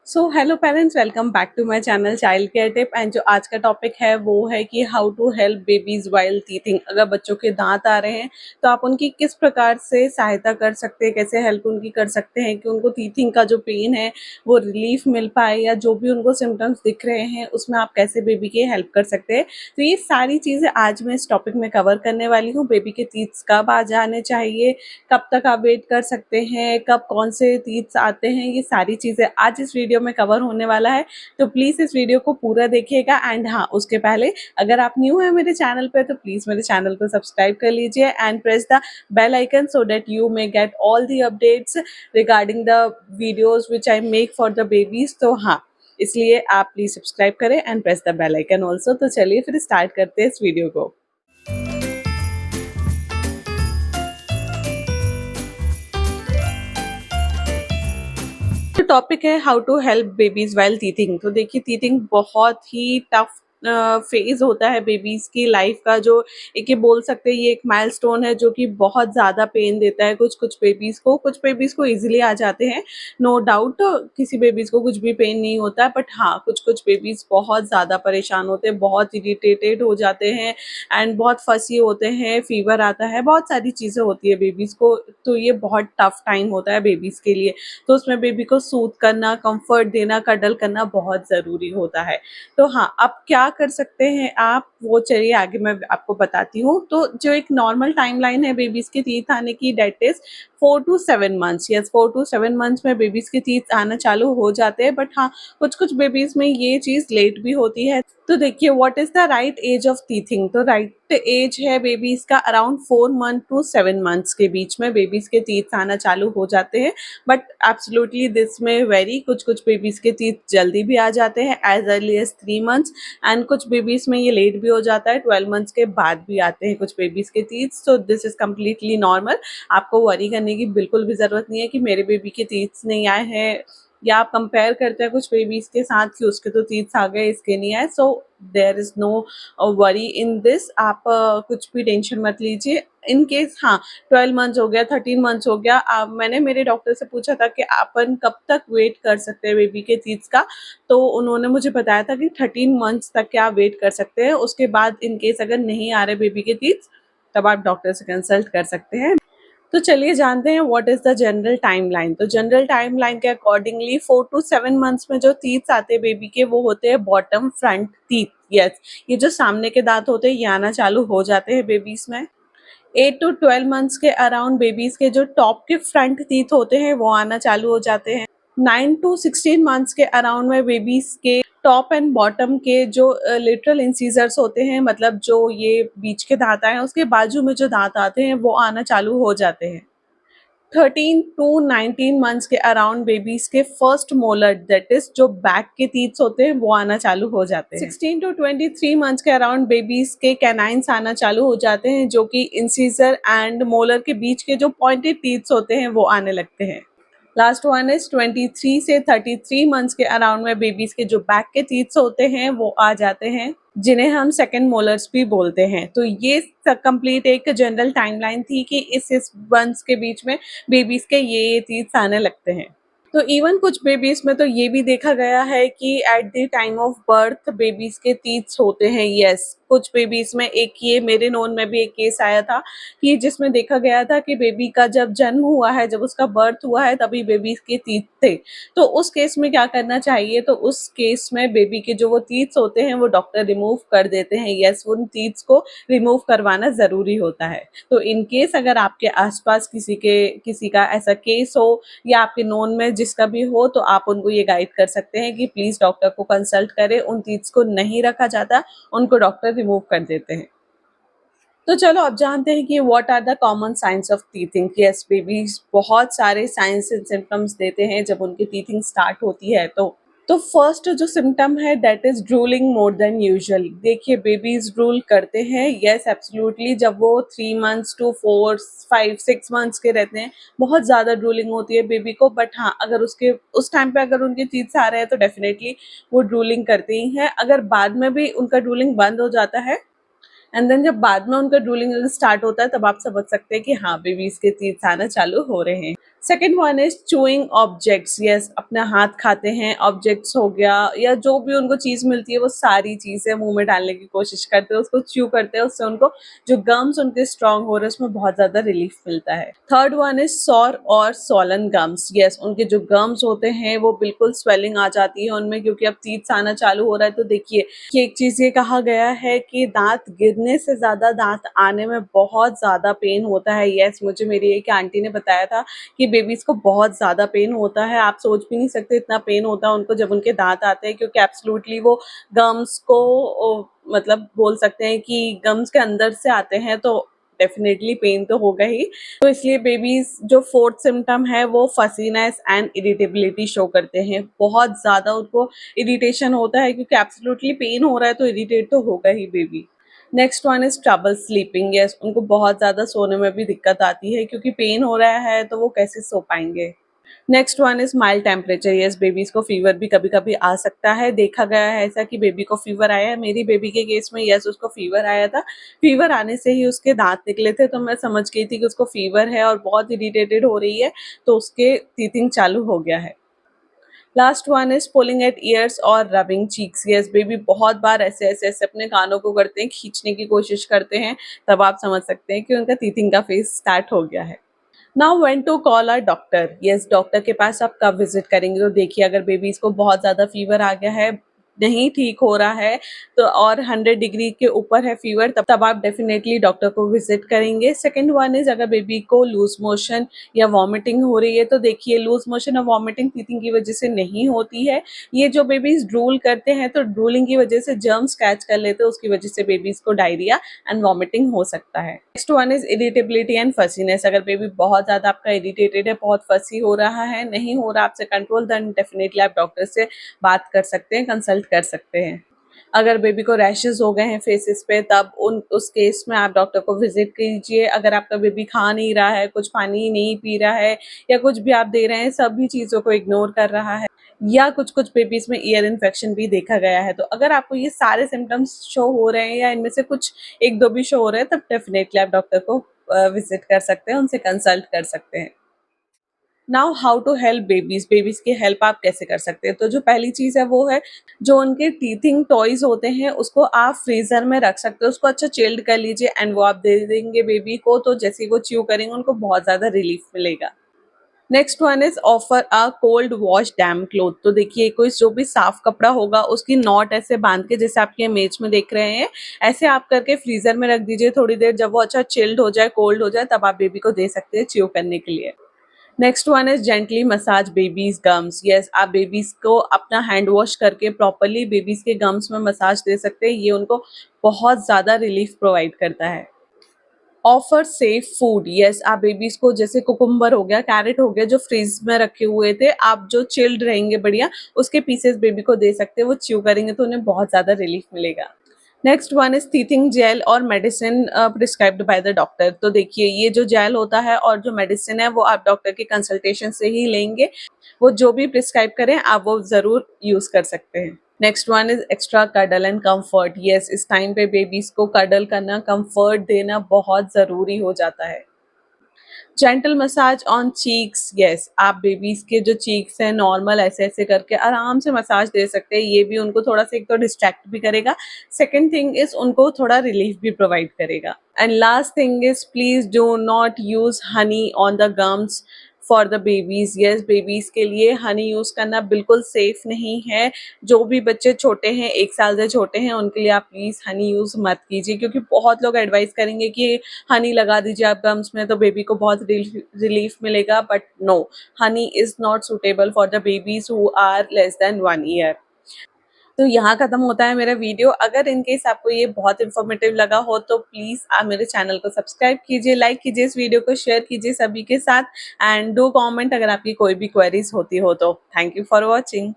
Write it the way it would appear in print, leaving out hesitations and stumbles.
So hello parents, welcome back to my channel child care tip. And जो आज का topic है वो है कि how to help babies while teething. अगर बच्चों के दांत आ रहे हैं तो आप उनकी किस प्रकार से सहायता कर सकते हैं, कैसे हेल्प उनकी कर सकते हैं कि उनको टीथिंग का जो पेन है वो रिलीफ मिल पाए, या जो भी उनको सिम्टम्स दिख रहे हैं उसमें आप कैसे बेबी की हेल्प कर सकते हैं। तो ये सारी चीज़ें आज मैं इस टॉपिक में कवर करने वाली हूँ। बेबी के टीथ्स कब आ जाने चाहिए, कब तक आप वेट कर सकते हैं, कब कौन से टीथ्स आते हैं, ये सारी चीज़ें आज इस वीडियो में कवर होने वाला है। तो प्लीज़ इस वीडियो को पूरा देखिएगा। एंड हाँ, उसके पहले अगर आप न्यू हैं मेरे चैनल पे तो प्लीज़ मेरे चैनल को सब्सक्राइब कर लीजिए and press the bell icon so that you may get all the updates regarding the videos which I make for the babies. तो हाँ, इसलिए आप प्लीज़ सब्सक्राइब करें and press the bell icon also. तो चलिए फिर स्टार्ट करते हैं इस वीडियो को। टॉपिक है how to help babies while teething. तो देखिए, टीथिंग बहुत ही टफ फेज होता है बेबीज की लाइफ का। जो एक ये बोल सकते हैं, ये एक माइलस्टोन है जो कि बहुत ज़्यादा पेन देता है कुछ बेबीज को इजीली आ जाते हैं। नो डाउट किसी बेबीज को कुछ भी पेन नहीं होता है, बट हाँ, कुछ बेबीज बहुत ज़्यादा परेशान होते हैं, बहुत इरिटेटेड हो जाते हैं एंड बहुत फसी होते हैं, फीवर आता है, बहुत सारी चीज़ें होती है बेबीज को। तो ये बहुत टफ टाइम होता है बेबीज के लिए। तो उसमें बेबी को सूथ करना, कंफर्ट देना, कडल करना बहुत ज़रूरी होता है। तो हाँ, अब क्या कर सकते हैं आप, वो चलिए आगे मैं आपको बताती हूँ। तो जो एक नॉर्मल टाइमलाइन है बेबीज़ के टीथ आने की, that is 4 to 7 months. Yes, 4 to 7 months में बेबीज़ के टीथ आना चालू हो जाते हैं, बट हाँ, कुछ बेबीज़ में ये चीज़ लेट भी होती है। तो देखिए, what is the right age of teething. तो राइट एज है बेबीज़ का अराउंड 4 मंथ टू 7 मंथ्स के बीच में बेबीज़ के टीथ आना चालू हो जाते हैं। बट एब्सोल्युटली दिस में वेरी, कुछ बेबीज़ के टीथ जल्दी भी आ जाते हैं as early as 3 months, and कुछ बेबीज़ में ये लेट भी हो जाता है, 12 मंथ्स के बाद भी आते हैं कुछ बेबीज़ के teeth. So this is completely normal. आपको वरी करने की बिल्कुल भी ज़रूरत नहीं है कि मेरे बेबी के टीथ नहीं आए हैं, या आप कंपेयर करते हैं कुछ बेबीज़ के साथ कि उसके तो टीथ आ गए, इसके नहीं आए। So there is no worry in this. आप कुछ भी टेंशन मत लीजिए। इन केस हाँ, 12 मंथ्स हो गया, 13 मंथ्स हो गया, मैंने मेरे डॉक्टर से पूछा था कि अपन कब तक वेट कर सकते हैं बेबी के टीथ्स का। तो उन्होंने मुझे बताया था कि 13 मंथ्स तक के आप वेट कर सकते हैं। उसके बाद इन केस अगर नहीं आ रहे बेबी के टीथ्स, तब आप डॉक्टर से कंसल्ट कर सकते हैं। तो चलिए जानते हैं what is the general timeline. तो जनरल टाइमलाइन के अकॉर्डिंगली 4 टू 7 मंथ्स में जो टीथ्स आते हैं बेबी के, वो होते हैं बॉटम फ्रंट टीथ। यस, ये जो सामने के दांत होते हैं ये आना चालू हो जाते हैं बेबीज़ में। 8 टू 12 मंथ्स के अराउंड बेबीज़ के जो टॉप के फ्रंट टीथ होते हैं वो आना चालू हो जाते हैं। 9 टू 16 मंथ्स के अराउंड में बेबीज़ के टॉप एंड बॉटम के जो लिटरल इंसीजर्स होते हैं, मतलब जो ये बीच के दांत आए हैं उसके बाजू में जो दांत आते हैं वो आना चालू हो जाते हैं। 13 टू 19 मंथ्स के अराउंड बेबीज के फर्स्ट मोलर, दैट इज जो बैक के टीथ्स होते हैं, वो आना चालू हो जाते हैं। 16 टू 23 मंथ्स के अराउंड बेबीज के कैनाइन्स आना चालू हो जाते हैं, जो कि इंसीजर एंड मोलर के बीच के जो पॉइंटेड टीथ्स होते हैं वो आने लगते हैं। लास्ट वन इज 23 से 33 मंथ्स के अराउंड में बेबीज के जो बैक के टीथ्स होते हैं वो आ जाते हैं, जिन्हें हम सेकंड मोलर्स भी बोलते हैं। तो ये कंप्लीट एक जनरल टाइमलाइन थी कि इस मंथ्स के बीच में बेबीज के ये टीथ्स आने लगते हैं। तो इवन कुछ बेबीज में तो ये भी देखा गया है कि at the time of birth babies के टीथ्स होते हैं। यस, कुछ बेबीज में, एक ये मेरे नोन में भी एक केस आया था कि जिसमें देखा गया था कि बेबी का जब जन्म हुआ है, जब उसका बर्थ हुआ है, तभी बेबीज के टीथ थे। तो उस केस में क्या करना चाहिए, तो उस केस में बेबी के जो वो टीथ्स होते हैं वो डॉक्टर रिमूव कर देते हैं। यस, उन टीथ्स को रिमूव करवाना ज़रूरी होता है। तो इन केस अगर आपके आसपास किसी का ऐसा केस हो, या आपके नोन में जिसका भी हो, तो आप उनको ये गाइड कर सकते हैं कि प्लीज़ डॉक्टर को कंसल्ट करें। उन टीथ्स को नहीं रखा जाता, उनको डॉक्टर रिमूव कर देते हैं। तो चलो अब जानते हैं कि what are the common signs of teething. Yes, babies बहुत सारे साइंस एंड सिम्टम्स देते हैं जब उनकी टीथिंग स्टार्ट होती है। तो फर्स्ट जो सिम्टम है that is drooling more than usual. देखिए, बेबीज ड्रूल करते हैं, यस एब्सोल्युटली। जब वो 3 मंथ्स टू 4 5 6 मंथ्स के रहते हैं, बहुत ज़्यादा ड्रूलिंग होती है बेबी को। बट हाँ, अगर उसके उस टाइम पे अगर उनके टीथ्स आ रहे हैं तो डेफिनेटली वो ड्रूलिंग करते ही हैं। अगर बाद में भी उनका ड्रूलिंग बंद हो जाता है एंड देन जब बाद में उनका ड्रूलिंग स्टार्ट होता है तब आप समझ सकते हैं कि हाँ बेबीज के टीथ आना चालू हो रहे हैं। Second one is chewing objects. Yes, अपना हाथ खाते हैं, ऑब्जेक्ट्स हो गया या जो भी उनको चीज मिलती है वो सारी चीजें मुंह में डालने की कोशिश करते हैं, उसको च्यू करते हैं, उससे उनको जो गम्स उनके स्ट्रांग हो रहे हैं उसमें बहुत ज्यादा रिलीफ मिलता है। थर्ड वन इज सॉर और सॉलन गम्स। यस, उनके जो गम्स होते हैं वो बिल्कुल स्वेलिंग आ जाती है उनमें, क्योंकि अब टीथ आना चालू हो रहा है। तो देखिए कि एक चीज ये कहा गया है कि दांत गिरने से ज्यादा दांत आने में बहुत ज्यादा पेन होता है। यस, मुझे मेरी एक आंटी ने बताया था कि बेबीज को बहुत ज्यादा पेन होता है। आप सोच भी नहीं सकते इतना पेन होता है उनको जब उनके दांत आते हैं, क्योंकि एब्सोल्युटली वो गम्स को मतलब बोल सकते हैं कि गम्स के अंदर से आते हैं, तो डेफिनेटली पेन तो होगा ही। तो इसलिए बेबीज जो फोर्थ सिम्टम है वो फसीनेस एंड इरिटेबिलिटी शो करते हैं। बहुत ज्यादा उनको इरिटेशन होता है, क्योंकि एब्सोल्युटली पेन हो रहा है तो इरिटेट तो होगा ही baby. Next one is trouble sleeping. Yes, उनको बहुत ज़्यादा सोने में भी दिक्कत आती है, क्योंकि पेन हो रहा है तो वो कैसे सो पाएंगे। Next one is mild temperature. Yes, babies को फीवर भी कभी कभी आ सकता है। देखा गया है ऐसा कि बेबी को फीवर आया है। मेरी बेबी के केस में यस उसको फीवर आया था। फीवर आने से ही उसके दांत निकले थे, तो मैं समझ गई थी कि उसको फीवर है और बहुत इरिटेटेड हो रही है, तो उसके टीथिंग चालू हो गया है। Last one is pulling at ears और रबिंग चीक्स। यस, बेबी बहुत बार ऐसे ऐसे ऐसे अपने कानों को करते हैं, खींचने की कोशिश करते हैं, तब आप समझ सकते हैं कि उनका टीथिंग का फेज स्टार्ट हो गया है। Now when to call a doctor. Yes, doctor के पास आप कब विजिट करेंगे? तो देखिए अगर बेबीज को बहुत ज़्यादा फीवर आ गया है, नहीं ठीक हो रहा है, तो और 100 डिग्री के ऊपर है फीवर, तब आप डेफिनेटली डॉक्टर को विजिट करेंगे। सेकेंड वन इज अगर बेबी को लूज मोशन या वॉमिटिंग हो रही है, तो देखिए लूज मोशन और वॉमिटिंग टीथिंग की वजह से नहीं होती है। ये जो बेबीज ड्रूल करते हैं तो ड्रूलिंग की वजह से जर्म्स कैच कर लेते हैं, उसकी वजह से बेबीज को डायरिया एंड वॉमिटिंग हो सकता है। Next one is irritability and fussiness. अगर बेबी बहुत ज्यादा आपका इरिटेटेड है, बहुत फसी हो रहा है, नहीं हो रहा आपसे कंट्रोल, देन डेफिनेटली आप डॉक्टर से बात कर सकते हैं, कंसल्ट कर सकते हैं। अगर बेबी को रैशेस हो गए हैं फेसेस पे, तब उस केस में आप डॉक्टर को विजिट कीजिए। अगर आपका बेबी खा नहीं रहा है, कुछ पानी नहीं पी रहा है, या कुछ भी आप दे रहे हैं सभी चीज़ों को इग्नोर कर रहा है, या कुछ कुछ बेबीज में ईयर इन्फेक्शन भी देखा गया है, तो अगर आपको ये सारे सिम्टम्स शो हो रहे हैं या इनमें से कुछ एक दो भी शो हो रहे हैं, तब डेफिनेटली आप डॉक्टर को विजिट कर सकते हैं, उनसे कंसल्ट कर सकते हैं। Now how to help babies. Babies की हेल्प आप कैसे कर सकते हैं? तो जो पहली चीज है वो है जो उनके टीथिंग टॉयज होते हैं उसको आप फ्रीजर में रख सकते हो, उसको अच्छा चिल्ड कर लीजिए एंड वो आप दे देंगे बेबी को, तो जैसे ही वो च्यू करेंगे उनको बहुत ज्यादा रिलीफ मिलेगा। Next one is offer a cold wash dam cloth. तो देखिए कोई जो भी साफ कपड़ा होगा उसकी नॉट ऐसे बांध के, जैसे आपके इमेज में देख रहे हैं, ऐसे आप करके फ्रीजर में रख दीजिए थोड़ी देर। जब वो अच्छा चिल्ड हो जाए, कोल्ड हो जाए, तब आप बेबी को दे सकते हैं च्यू करने के लिए। Next one is gently massage babies gums. Yes, आप बेबीज को अपना हैंड वॉश करके प्रॉपरली बेबीज के गम्स में मसाज दे सकते हैं, ये उनको बहुत ज़्यादा रिलीफ प्रोवाइड करता है। Offer safe food. यस, आप बेबीज को जैसे कुकुम्बर हो गया, कैरेट हो गया, जो फ्रीज में रखे हुए थे, आप जो चिल्ड रहेंगे बढ़िया, उसके पीसेस बेबी को दे सकते हैं, वो च्यू करेंगे तो उन्हें बहुत ज़्यादा रिलीफ मिलेगा। Next one is teething gel और medicine prescribed by the doctor. तो देखिए ये जो जेल होता है और जो मेडिसिन है वो आप डॉक्टर के कंसल्टेशन से ही लेंगे, वो जो भी प्रिस्क्राइब करें आप वो ज़रूर यूज़ कर सकते हैं। Next one is extra cuddle and comfort. Yes, इस टाइम पे बेबीज को कडल करना, कंफर्ट देना बहुत ज़रूरी हो जाता है। Gentle massage on cheeks. Yes, आप बेबीज के जो चीक्स हैं नॉर्मल ऐसे ऐसे करके आराम से मसाज दे सकते हैं, ये भी उनको थोड़ा सा एक तो डिस्ट्रैक्ट भी करेगा, सेकेंड थिंग इज उनको थोड़ा रिलीफ भी प्रोवाइड करेगा। And last thing is please do not use Honey on the gums for the babies. Yes, babies के लिए हनी यूज करना बिल्कुल सेफ नहीं है। जो भी बच्चे छोटे हैं, 1 साल से छोटे हैं, उनके लिए आप प्लीज हनी यूज मत कीजिए, क्योंकि बहुत लोग एडवाइस करेंगे कि हनी लगा दीजिए आप गम्स में तो बेबी को बहुत रिलीफ मिलेगा, but no, honey is not suitable for the babies who are less than 1 year. तो यहाँ खत्म होता है मेरा वीडियो। अगर इनकेस आपको ये बहुत इन्फॉर्मेटिव लगा हो तो प्लीज़ आप मेरे चैनल को सब्सक्राइब कीजिए, लाइक कीजिए, इस वीडियो को शेयर कीजिए सभी के साथ, एंड डू कमेंट अगर आपकी कोई भी क्वेरीज होती हो तो। Thank you for watching.